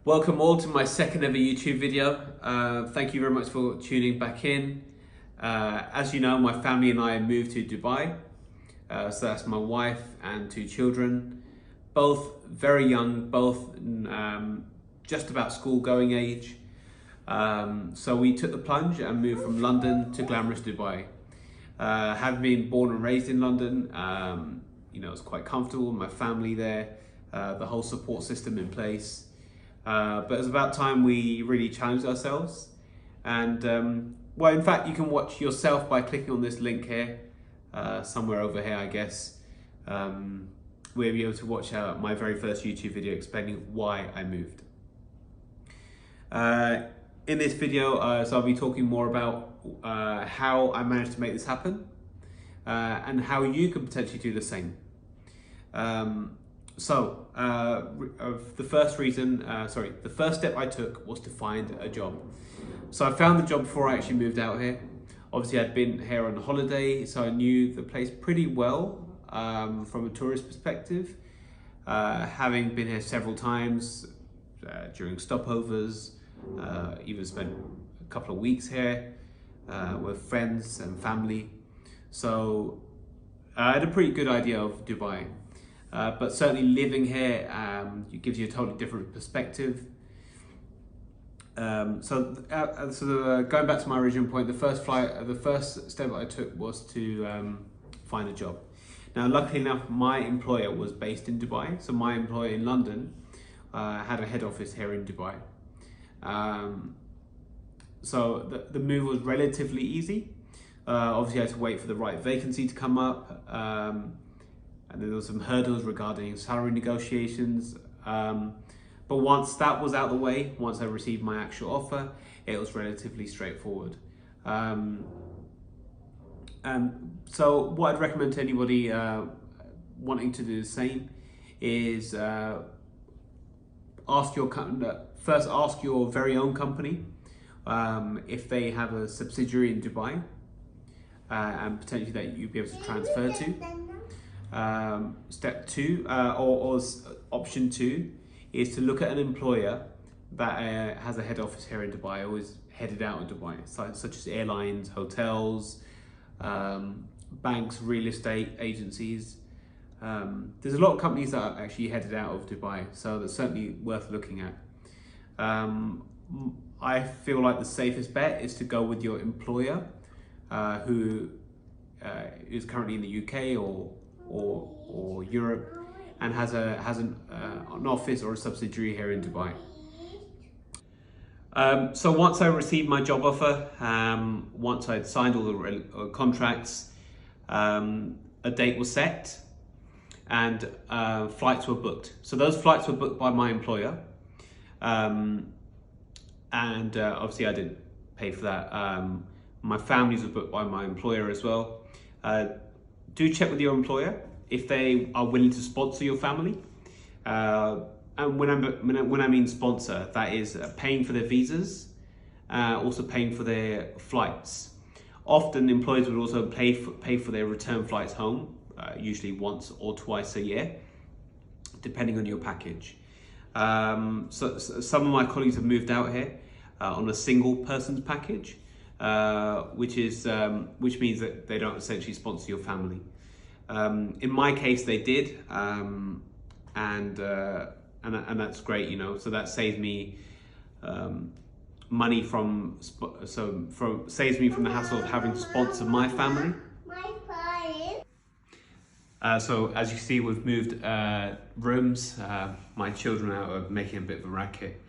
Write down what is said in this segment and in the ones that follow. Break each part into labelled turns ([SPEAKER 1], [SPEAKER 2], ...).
[SPEAKER 1] Welcome all to my second ever YouTube video. Thank you very much for tuning back in. As you know, my family and I moved to Dubai. So that's my wife and two children, both very young, both just about school going age. So we took the plunge and moved from London to glamorous Dubai. Having been born and raised in London, it's quite comfortable, my family there, the whole support system in place. But it was about time we really challenged ourselves. And well, in fact, you can watch yourself by clicking on this link here, somewhere over here, I guess. We'll be able to watch my very first YouTube video explaining why I moved. In this video, so I'll be talking more about how I managed to make this happen and how you can potentially do the same. The first step I took was to find a job. So I found the job before I actually moved out here. Obviously I'd been here on holiday, so I knew the place pretty well from a tourist perspective. Having been here several times during stopovers, even spent a couple of weeks here with friends and family. So I had a pretty good idea of Dubai. But certainly living here it gives you a totally different perspective. Going back to my original point, the first step I took was to find a job. Now, luckily enough, my employer was based in Dubai. So my employer in London had a head office here in Dubai. So the move was relatively easy. Obviously, I had to wait for the right vacancy to come up. And then there were some hurdles regarding salary negotiations. But once that was out of the way, once I received my actual offer, it was relatively straightforward. So what I'd recommend to anybody wanting to do the same is first ask your very own company if they have a subsidiary in Dubai and potentially that you'd be able to transfer to. Step two, or option two, is to look at an employer that has a head office here in Dubai, or is headed out of Dubai, such as airlines, hotels, banks, real estate agencies. There's a lot of companies that are actually headed out of Dubai, so that's certainly worth looking at. I feel like the safest bet is to go with your employer who is currently in the UK or Europe and has an office or a subsidiary here in Dubai. So once I received my job offer, once I'd signed all the contracts, a date was set and flights were booked. So those flights were booked by my employer, obviously I didn't pay for that. My family's were booked by my employer as well. Do check with your employer if they are willing to sponsor your family. And when I mean sponsor, that is paying for their visas, also paying for their flights. Often employers would also pay for their return flights home, usually once or twice a year, depending on your package. So some of my colleagues have moved out here on a single person's package, which means that they don't essentially sponsor your family. In my case, they did, and that's great, So that saves me money saves me from the hassle of having to sponsor my family. So as you see, we've moved rooms. My children are making a bit of a racket.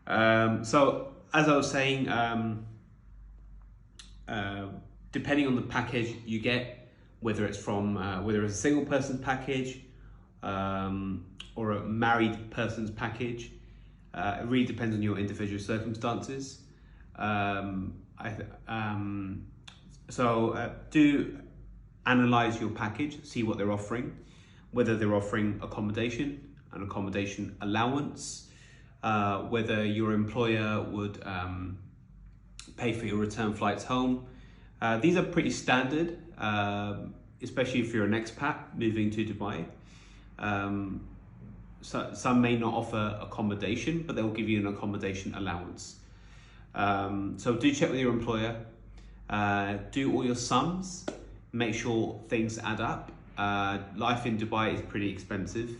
[SPEAKER 1] So as I was saying, depending on the package you get, whether it's a single person package or a married person's package, it really depends on your individual circumstances. Do analyze your package, see what they're offering, whether they're offering accommodation, an accommodation allowance, whether your employer would pay for your return flights home. These are pretty standard, especially if you're an expat moving to Dubai. some may not offer accommodation, but they'll give you an accommodation allowance. So do check with your employer, do all your sums, make sure things add up. Life in Dubai is pretty expensive.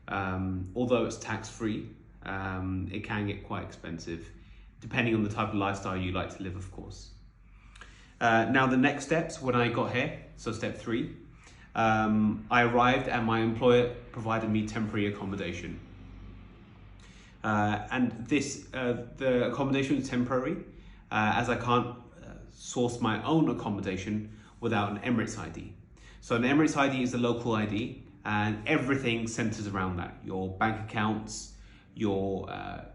[SPEAKER 1] Although it's tax-free, it can get quite expensive, depending on the type of lifestyle you like to live, of course. Now the next steps, when I got here, so step 3, I arrived and my employer provided me temporary accommodation. And the accommodation was temporary, as I can't source my own accommodation without an Emirates ID. So an Emirates ID is a local ID, and everything centers around that. Your bank accounts, your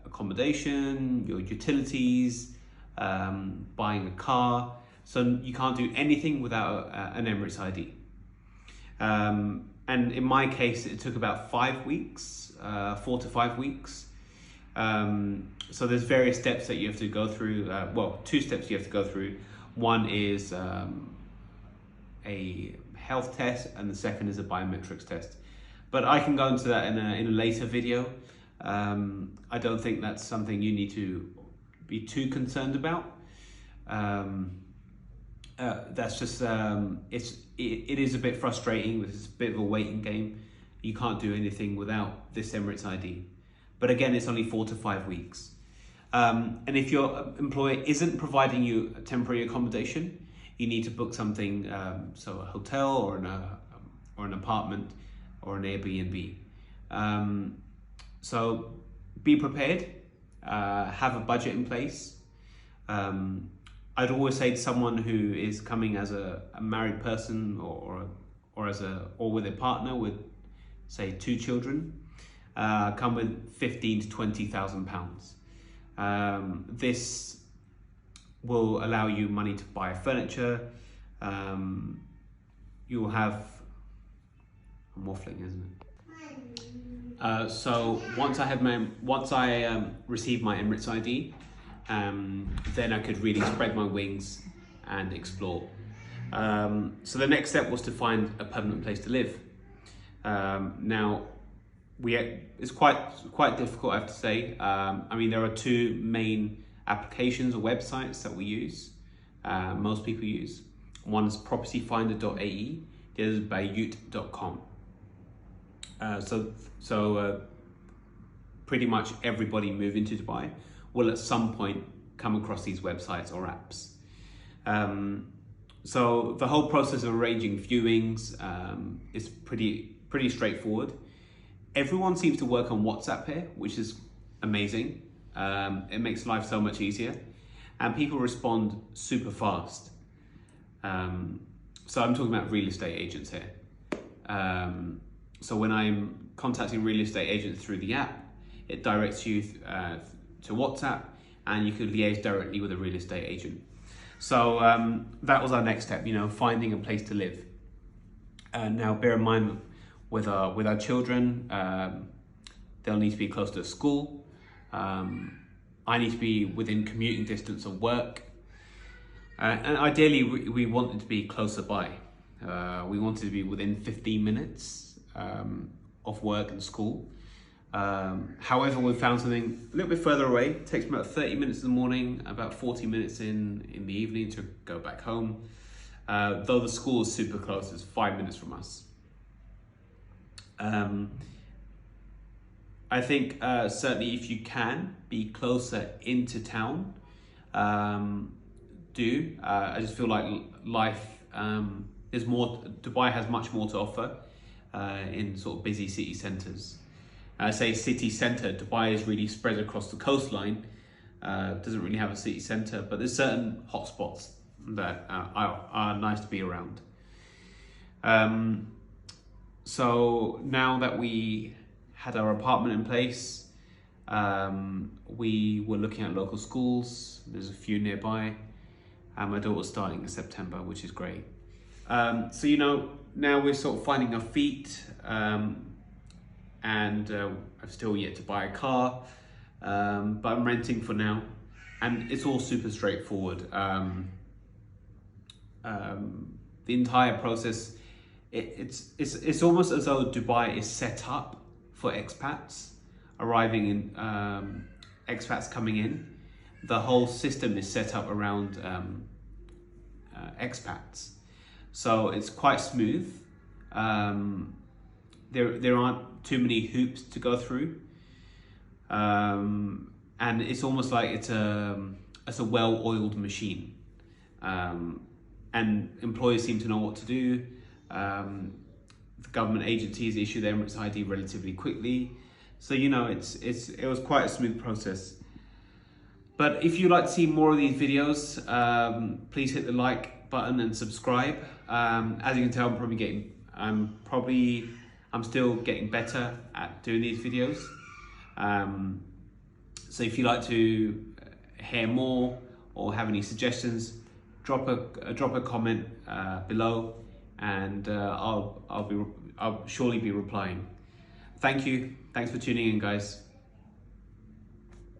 [SPEAKER 1] accommodation, your utilities, buying a car. So you can't do anything without an Emirates ID. And in my case, it took about 5 weeks, 4 to 5 weeks. So there's various steps that you have to go through. Well, 2 steps you have to go through. One is a health test, and the second is a biometrics test. But I can go into that in a later video. I don't think that's something you need to be too concerned about. That's just, it is a bit frustrating. It's a bit of a waiting game. You can't do anything without this Emirates ID. But again, it's only 4 to 5 weeks. And if your employer isn't providing you a temporary accommodation, you need to book something, so a hotel or an apartment or an Airbnb. So be prepared, have a budget in place. I'd always say to someone who is coming as a married person or with a partner with, say, 2 children, come with 15 to 20,000 pounds. This will allow you money to buy furniture. You'll have, I'm waffling, isn't it? So once I receive my Emirates ID, then I could really spread my wings and explore. So the next step was to find a permanent place to live. Now, it's quite difficult, I have to say. I mean, there are 2 main applications or websites that we use, most people use. One is propertyfinder.ae, the other is bayut.com. So pretty much everybody moving to Dubai will at some point come across these websites or apps. So the whole process of arranging viewings is pretty straightforward. Everyone seems to work on WhatsApp here, which is amazing. It makes life so much easier, and people respond super fast. So I'm talking about real estate agents here. So when I'm contacting real estate agents through the app, it directs you to WhatsApp, and you could liaise directly with a real estate agent. So that was our next step, finding a place to live. Now, bear in mind, with our children, they'll need to be close to school. I need to be within commuting distance of work. And ideally, we wanted to be closer by. We wanted to be within 15 minutes of work and school. However, we found something a little bit further away. It takes about 30 minutes in the morning, about 40 minutes in the evening to go back home. Though the school is super close, it's 5 minutes from us. I think certainly if you can be closer into town, do. I just feel like life is more. Dubai has much more to offer in sort of busy city centres. I say city centre. Dubai is really spread across the coastline. Doesn't really have a city centre, but there's certain hotspots that are nice to be around. So now that we had our apartment in place, we were looking at local schools. There's a few nearby, and my daughter's starting in September, which is great. So now we're sort of finding our feet, and I've still yet to buy a car, but I'm renting for now, and it's all super straightforward. The entire process, it's almost as though Dubai is set up for expats arriving in, expats coming in. The whole system is set up around expats, so it's quite smooth. There aren't too many hoops to go through, and it's almost like it's a well-oiled machine, and employers seem to know what to do. The government agencies issue their Emirates ID relatively quickly, so you know it was quite a smooth process. But if you'd like to see more of these videos, please hit the like button and subscribe. As you can tell, I'm still getting better at doing these videos. So if you'd like to hear more or have any suggestions, drop a comment below, and I'll surely be replying. Thank you. Thanks for tuning in, guys.